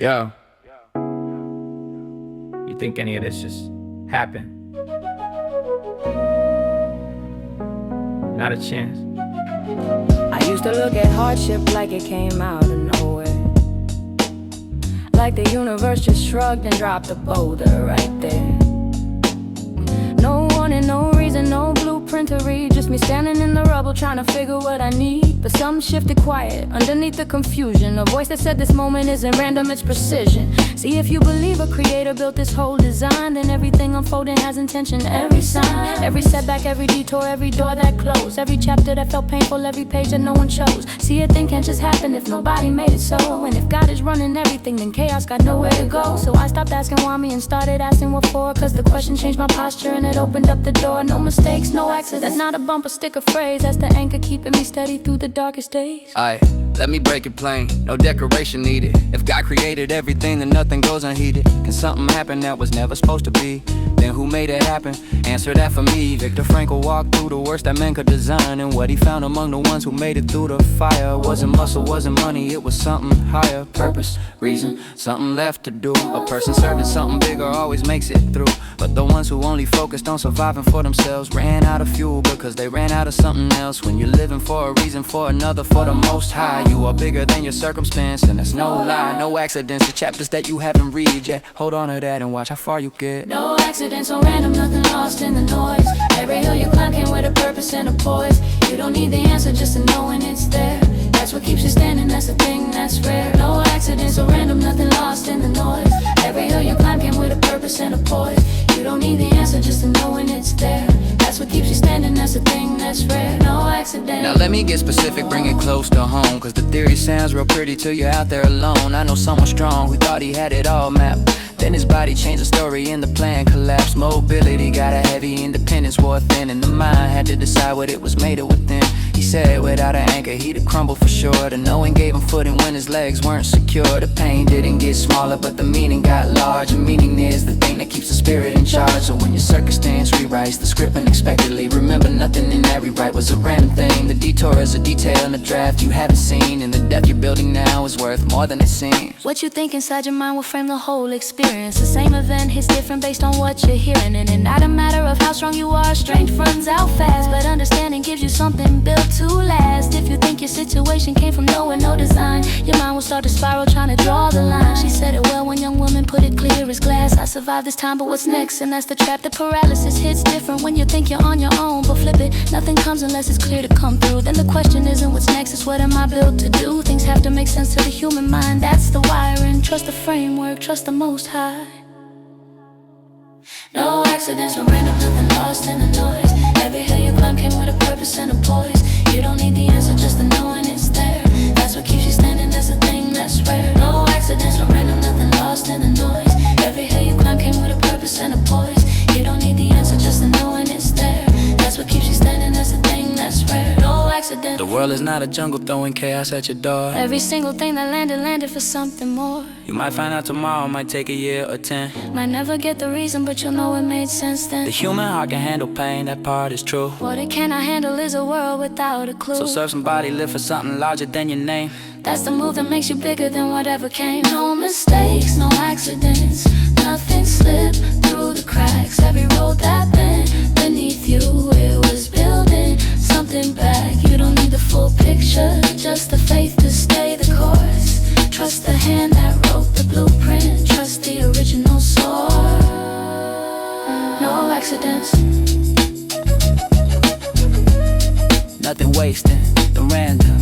Yo, you think any of this just happened? Not a chance. I used to look at hardship like it came out of nowhere, like the universe just shrugged and dropped a boulder right there. No warning, no reason, no blueprint to read, just me standing in the rubble trying to figure what I need. But something shifted quiet underneath the confusion, a voice that said this moment isn't random, it's precision. See, if you believe a creator built this whole design, then everything unfolding has intention. Every sign, every setback, every detour, every door that closed, every chapter that felt painful, every page that no one chose. See, a thing can't just happen if nobody made it so. And if God is running everything, then chaos got nowhere to go. So I stopped asking why me and started asking what for, cause the question changed my posture and it opened up the door. No mistakes, no accidents, not a bumper sticker phrase. That's the anchor keeping me steady through the darkest days. Aye, let me break it plain, no decoration needed. If God created everything, then nothing goes unheeded. Can something happen that was never supposed to be? Then who made it happen? Answer that for me. Viktor Frankl walked through the worst that man could design, and what he found among the ones who made it through the fire wasn't muscle, wasn't money, it was something higher. Purpose, reason, something left to do. A person serving something bigger always makes it through. But the ones who only focused on surviving for themselves ran out of fuel because they ran out of something else. When you're living for a reason, for another, for the most high, you are bigger than your circumstance, and that's no lie. No accidents, the chapters that you haven't read yet. Hold on to that and watch how far you get. No accidents, no random, nothing lost in the noise. Every hill you climb came with a purpose and a poise. You don't need the answer, just to know when it's there. That's what keeps you standing, that's the thing that's rare. No accidents, no random, nothing lost in the noise. Every hill you climb came with a purpose and a poise. You don't need the answer, just to know when it's there. That's what keeps you standing, that's the thing that's rare. No accident. Now let me get specific, bring it close to home, cause the theory sounds real pretty till you're out there alone. I know someone strong who thought he had it all mapped. Then his body changed the story and the plan collapsed. Mobility got a heavy, independence wore thin, and the mind had to decide what it was made of within. He said without an anchor he'd have crumbled for sure. The knowing gave him footing when his legs weren't secure. The pain didn't get smaller but the meaning got large. And meaning is the thing that keeps the spirit in charge. So when your circumstance rewrites the script unexpectedly, remember nothing in that rewrite was a random thing. The detour is a detail in the draft you haven't seen, and the depth you're building now is worth more than it seems. What you think inside your mind will frame the whole experience. The same event hits different based on what you're hearing, and it's not a matter of how strong you are. Strength runs out fast, but understanding gives you something built to last. If you think your situation came from nowhere, no design, your mind will start to spiral trying to draw the line. She said it well when young women put it clear as glass. I survived this time, but what's next? And that's the trap. The paralysis hits different when you think you're on your own, but flip it, nothing comes unless it's clear to come through. Then the question isn't what's next, it's what am I built to do. Things have to make sense to the human mind, that's the wiring. Trust the framework, trust the Most High. No accidents, no random, nothing lost in the noise. Every hill you climb came with a purpose and a poise. You don't need the answer, just the knowing it's there. That's what keeps you standing, that's the thing that's rare. No accidents, no random, nothing lost in the noise. Every hill you climb came with a purpose and a poise. You don't need the answer, just the knowing it's there. That's what keeps you standing, that's the thing that's rare. No accident. The world is not a jungle throwing chaos at your door. Every single thing that landed for something more. You might find out tomorrow, might take a year or 10. Might never get the reason, but you'll know it made sense then. The human heart can handle pain, that part is true. What it cannot handle is a world without a clue. So serve somebody, live for something larger than your name. That's the move that makes you bigger than whatever came. No mistakes, no accidents, nothing slipped through the cracks. Every road that bent beneath you, it was building something back. You don't need the full picture, just the faith to stay the course. Trust the hand that wrote the blueprint, trust the original source. No accidents, nothing wasting, the random.